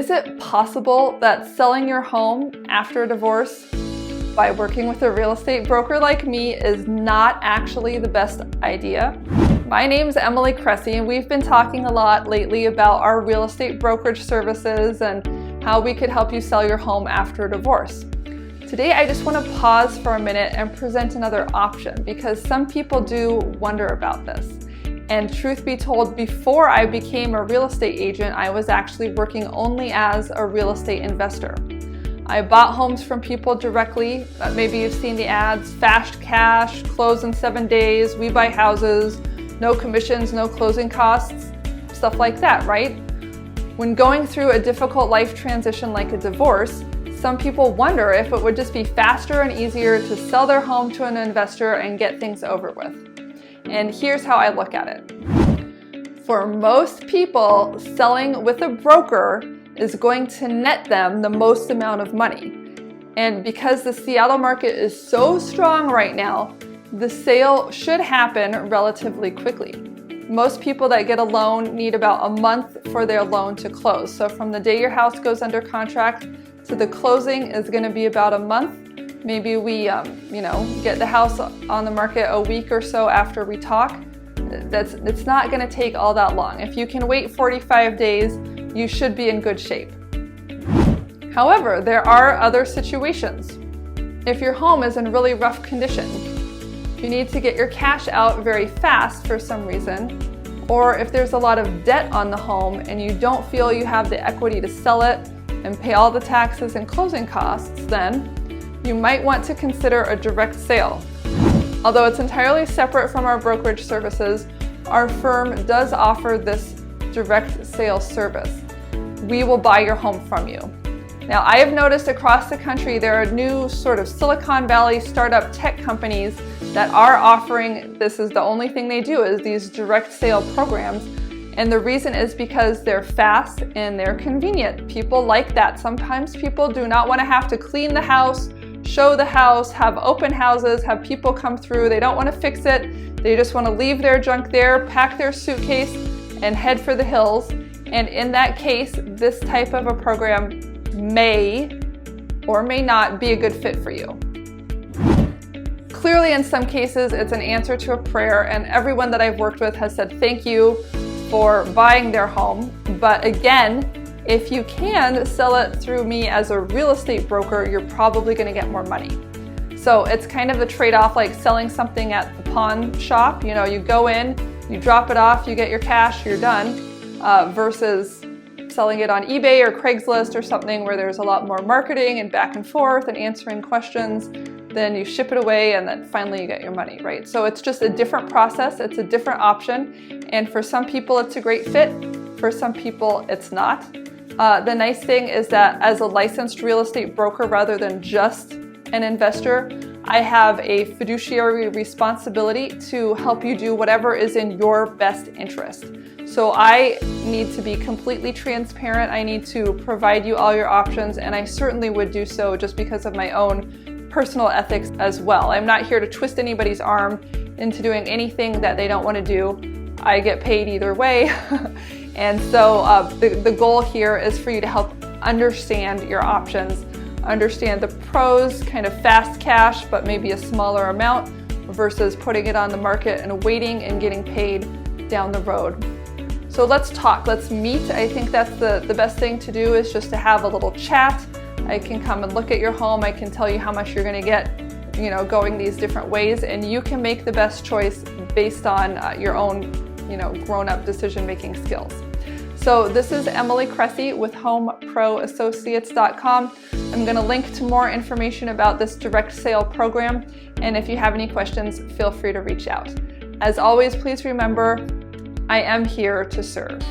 Is it possible that selling your home after a divorce by working with a real estate broker like me is not actually the best idea? My name's Emily Cressey, and we've been talking a lot lately about our real estate brokerage services and how we could help you sell your home after a divorce. Today, I just want to pause for a minute and present another option because some people do wonder about this. And truth be told, before I became a real estate agent, I was actually working only as a real estate investor. I bought homes from people directly. Maybe you've seen the ads, fast cash, close in 7 days, we buy houses, no commissions, no closing costs, stuff like that, right? When going through a difficult life transition like a divorce, some people wonder if it would just be faster and easier to sell their home to an investor and get things over with. And here's how I look at it. For most people, selling with a broker is going to net them the most amount of money. And because the Seattle market is so strong right now, the sale should happen relatively quickly. Most people that get a loan need about a month for their loan to close. So from the day your house goes under contract to the closing is going to be about a month. Maybe we get the house on the market a week or so after we talk. It's not going to take all that long. If you can wait 45 days, you should be in good shape. However, there are other situations. If your home is in really rough condition, you need to get your cash out very fast for some reason, or if there's a lot of debt on the home and you don't feel you have the equity to sell it and pay all the taxes and closing costs, then you might want to consider a direct sale. Although it's entirely separate from our brokerage services, our firm does offer this direct sale service. We will buy your home from you. Now, I have noticed across the country there are new sort of Silicon Valley startup tech companies that are offering, this is the only thing they do, is these direct sale programs. And the reason is because they're fast and they're convenient. People like that. Sometimes people do not want to have to clean the house, show the house, have open houses, have people come through. They don't want to fix it. They just want to leave their junk there, pack their suitcase, and head for the hills. And in that case, this type of a program may or may not be a good fit for you. Clearly, in some cases, it's an answer to a prayer, and everyone that I've worked with has said thank you for buying their home. But again, if you can sell it through me as a real estate broker, you're probably going to get more money. So it's kind of a trade-off, like selling something at the pawn shop. You know, you go in, you drop it off, you get your cash, you're done, versus selling it on eBay or Craigslist or something where there's a lot more marketing and back and forth and answering questions. Then you ship it away and then finally you get your money, right? So it's just a different process. It's a different option. And for some people, it's a great fit. For some people, it's not. The nice thing is that as a licensed real estate broker, rather than just an investor, I have a fiduciary responsibility to help you do whatever is in your best interest. So I need to be completely transparent. I need to provide you all your options, and I certainly would do so just because of my own personal ethics as well. I'm not here to twist anybody's arm into doing anything that they don't want to do. I get paid either way. And so the goal here is for you to help understand your options, understand the pros, kind of fast cash, but maybe a smaller amount versus putting it on the market and waiting and getting paid down the road. So let's talk, let's meet. I think that's the best thing to do, is just to have a little chat. I can come and look at your home. I can tell you how much you're going to get, going these different ways, and you can make the best choice based on your own, grown-up decision-making skills. So this is Emily Cressey with HomeProAssociates.com. I'm going to link to more information about this direct sale program, and if you have any questions, feel free to reach out. As always, please remember, I am here to serve.